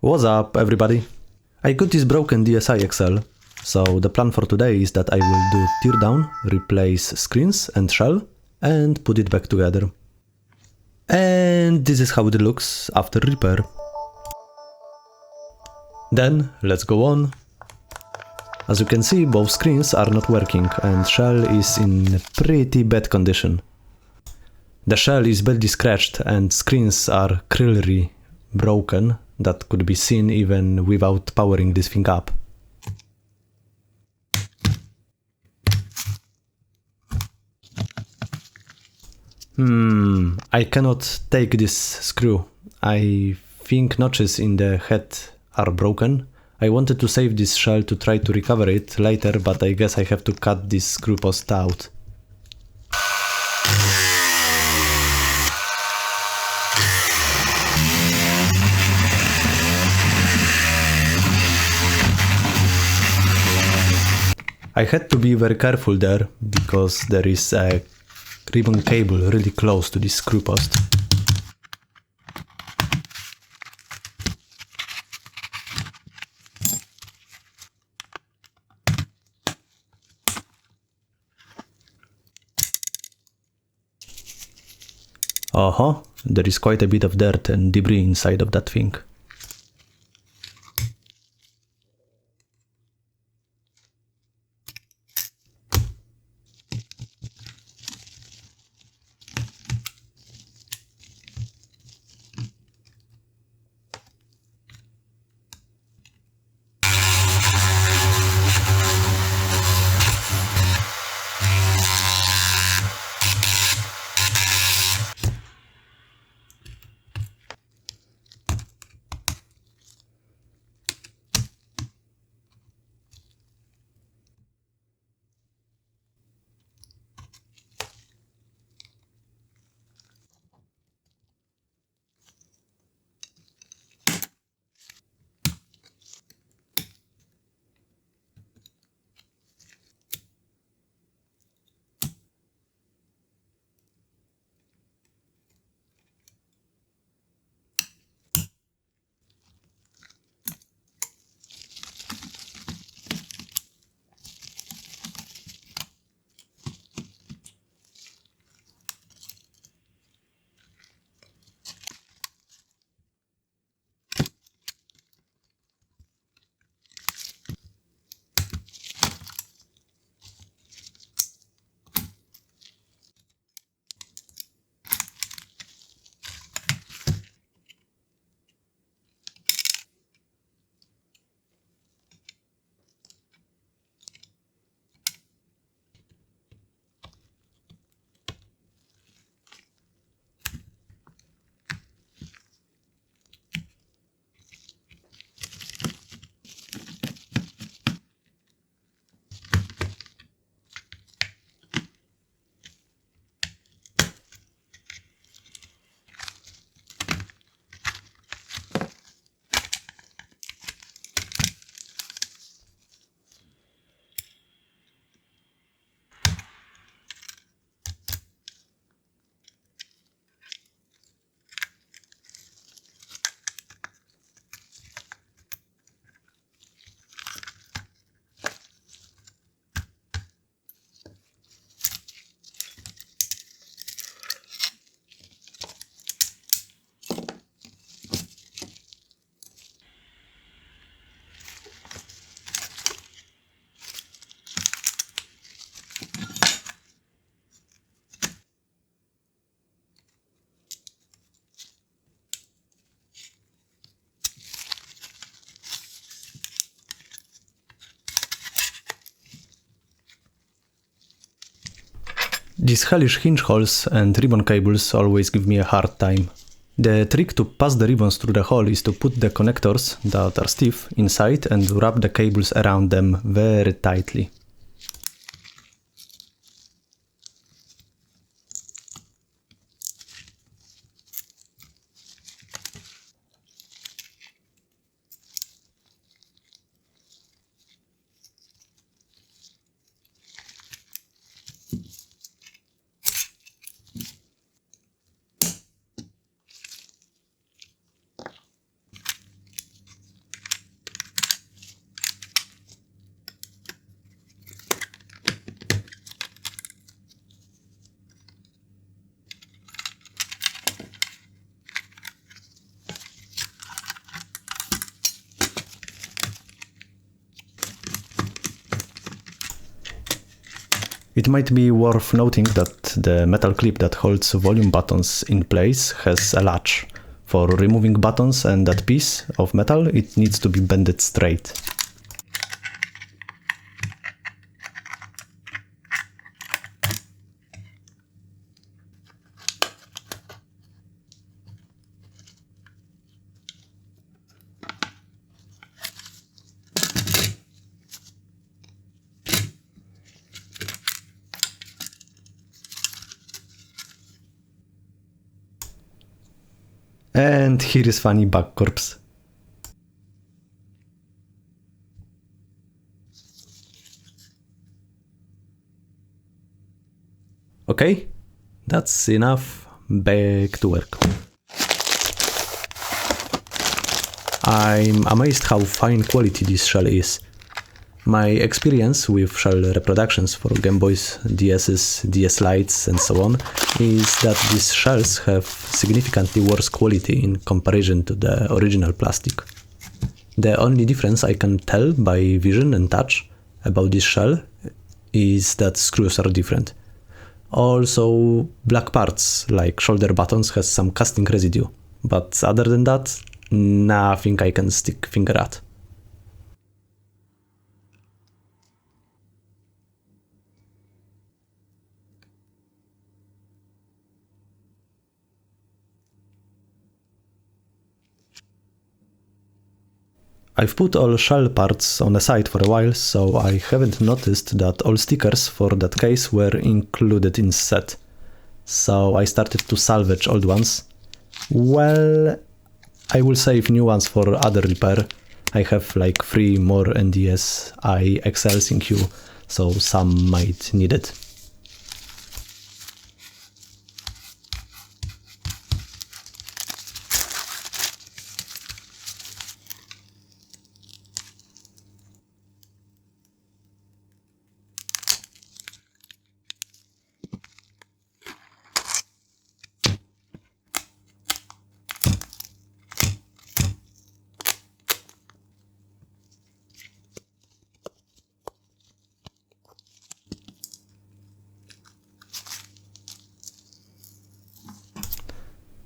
What's up, everybody? I got this broken DSi XL, so the plan for today is that I will do tear down, replace screens and shell, and put it back together. And this is how it looks after repair. Then, let's go on. As you can see, both screens are not working and shell is in pretty bad condition. The shell is badly scratched and screens are clearly broken. That could be seen even without powering this thing up. I cannot take this screw. I think notches in the head are broken. I wanted to save this shell to try to recover it later, but I guess I have to cut this screw post out. I had to be very careful there, because there is a ribbon cable really close to this screw post. There is quite a bit of dirt and debris inside of that thing. These hellish hinge holes and ribbon cables always give me a hard time. The trick to pass the ribbons through the hole is to put the connectors that are stiff inside and wrap the cables around them very tightly. It might be worth noting that the metal clip that holds volume buttons in place has a latch. For removing buttons and that piece of metal, it needs to be bended straight. And here is funny bug corpse. Okay, that's enough. Back to work. I'm amazed how fine quality this shell is. My experience with shell reproductions for Game Boys, DS's, DS Lites and so on is that these shells have significantly worse quality in comparison to the original plastic. The only difference I can tell by vision and touch about this shell is that screws are different. Also, black parts like shoulder buttons has some casting residue, but other than that, nothing I can stick finger at. I've put all shell parts on the side for a while, so I haven't noticed that all stickers for that case were included in set. So I started to salvage old ones. Well, I will save new ones for other repair. I have like 3 more DSi XLs in queue, so some might need it.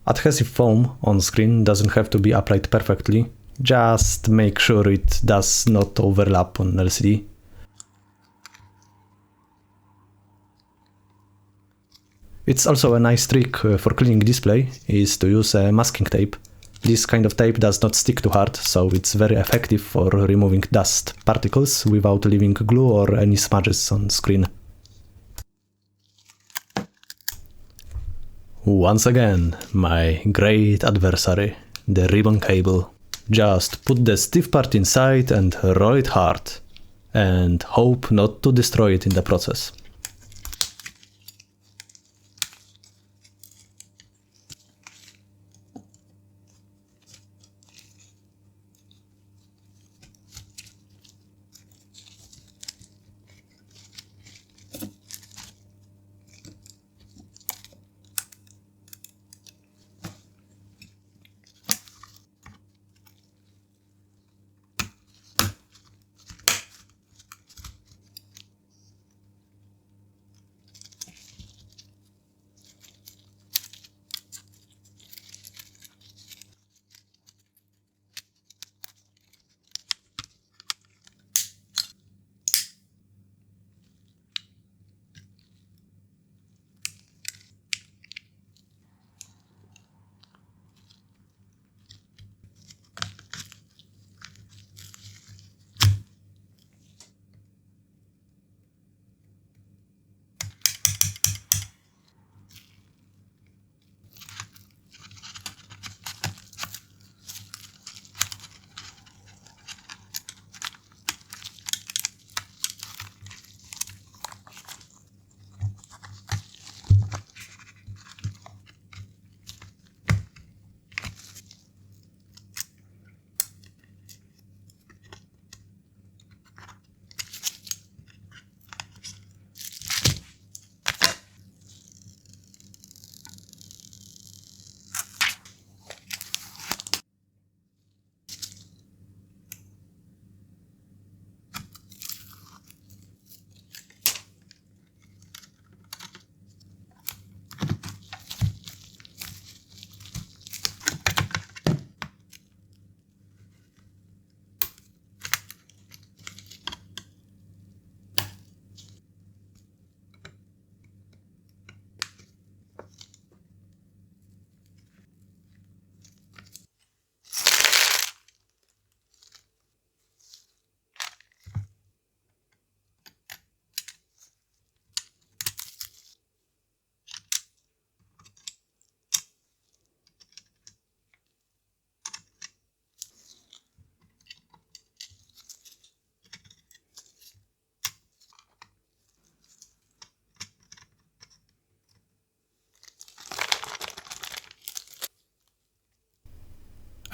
Adhesive foam on screen doesn't have to be applied perfectly, just make sure it does not overlap on LCD. It's also a nice trick for cleaning display is to use a masking tape. This kind of tape does not stick too hard, so it's very effective for removing dust particles without leaving glue or any smudges on screen. Once again, my great adversary, the ribbon cable. Just put the stiff part inside and roll it hard, and hope not to destroy it in the process.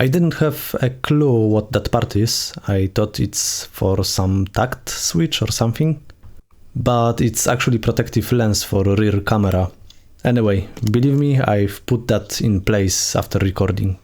I didn't have a clue what that part is. I thought it's for some tact switch or something. But it's actually protective lens for rear camera. Anyway, believe me, I've put that in place after recording.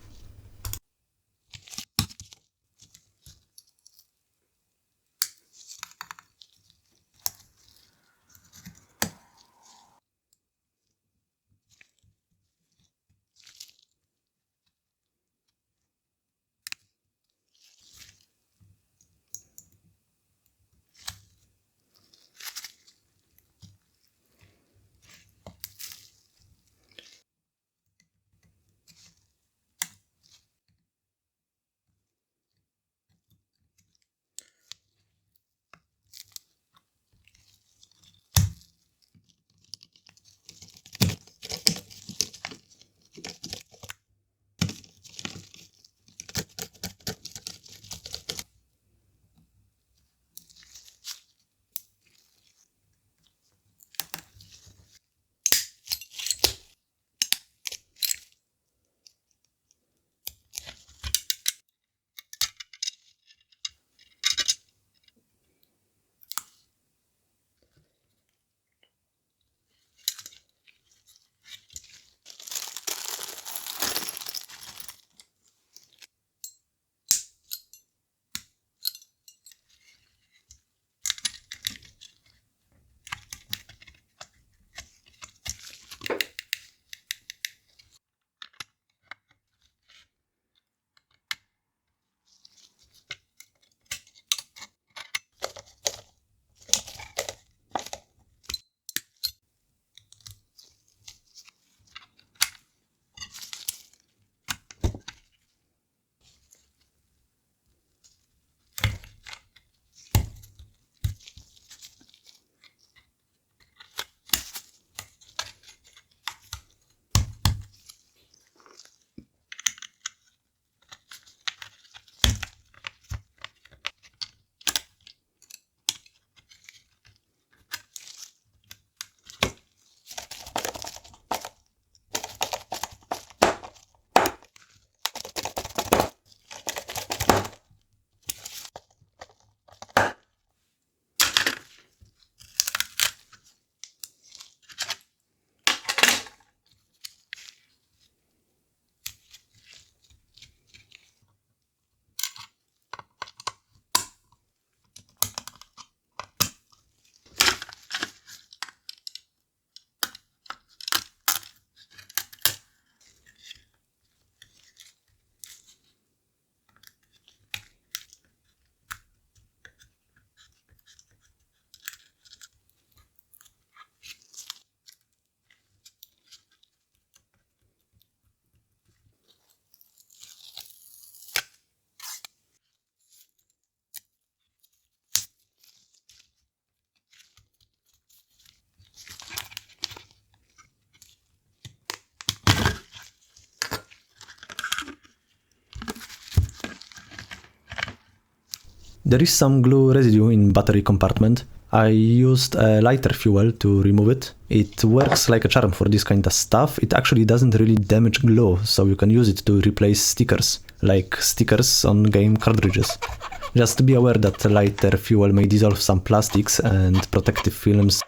There is some glue residue in battery compartment. I used a lighter fuel to remove it. It works like a charm for this kind of stuff. It actually doesn't really damage glue, so you can use it to replace stickers, like stickers on game cartridges. Just be aware that lighter fuel may dissolve some plastics and protective films.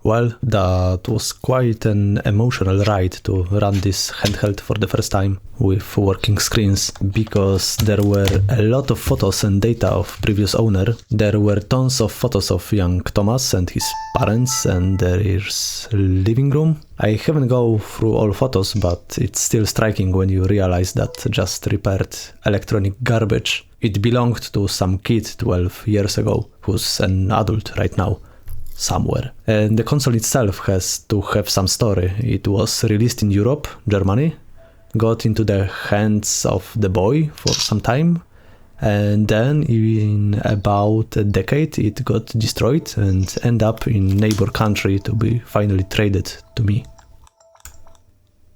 Well, that was quite an emotional ride to run this handheld for the first time with working screens, because there were a lot of photos and data of previous owner. There were tons of photos of young Thomas and his parents, and there is living room. I haven't go through all photos, but it's still striking when you realize that just repaired electronic garbage. It belonged to some kid 12 years ago, who's an adult right now. Somewhere. And the console itself has to have some story. It was released in Europe, Germany, got into the hands of the boy for some time, and then in about a decade it got destroyed and ended up in neighbor country to be finally traded to me.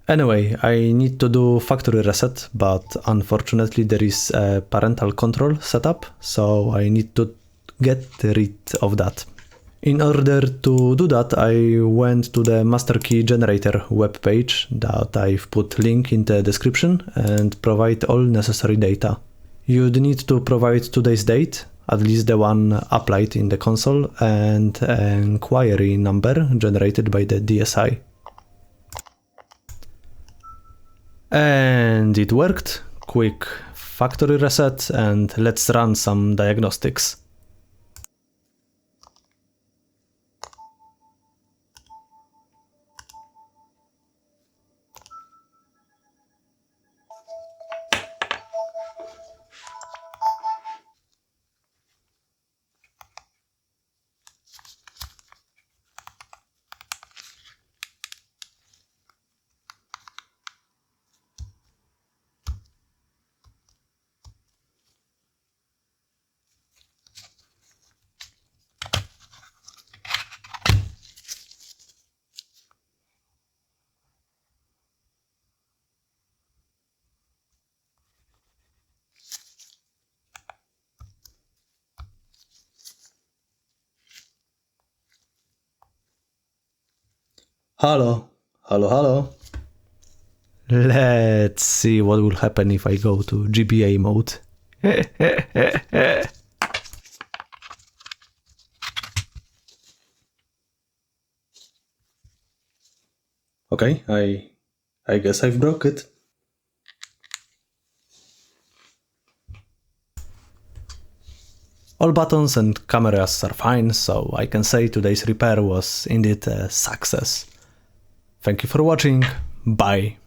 Anyway, I need to do factory reset, but unfortunately there is a parental control setup, so I need to get rid of that. In order to do that, I went to the master key generator webpage that I've put link in the description and provide all necessary data. You'd need to provide today's date, at least the one applied in the console, and an query number generated by the DSi. And it worked. Quick factory reset, and let's run some diagnostics. Hello, hello, hello. Let's see what will happen if I go to GBA mode. Okay, I guess I've broke it. All buttons and cameras are fine, so I can say today's repair was indeed a success. Thank you for watching, bye!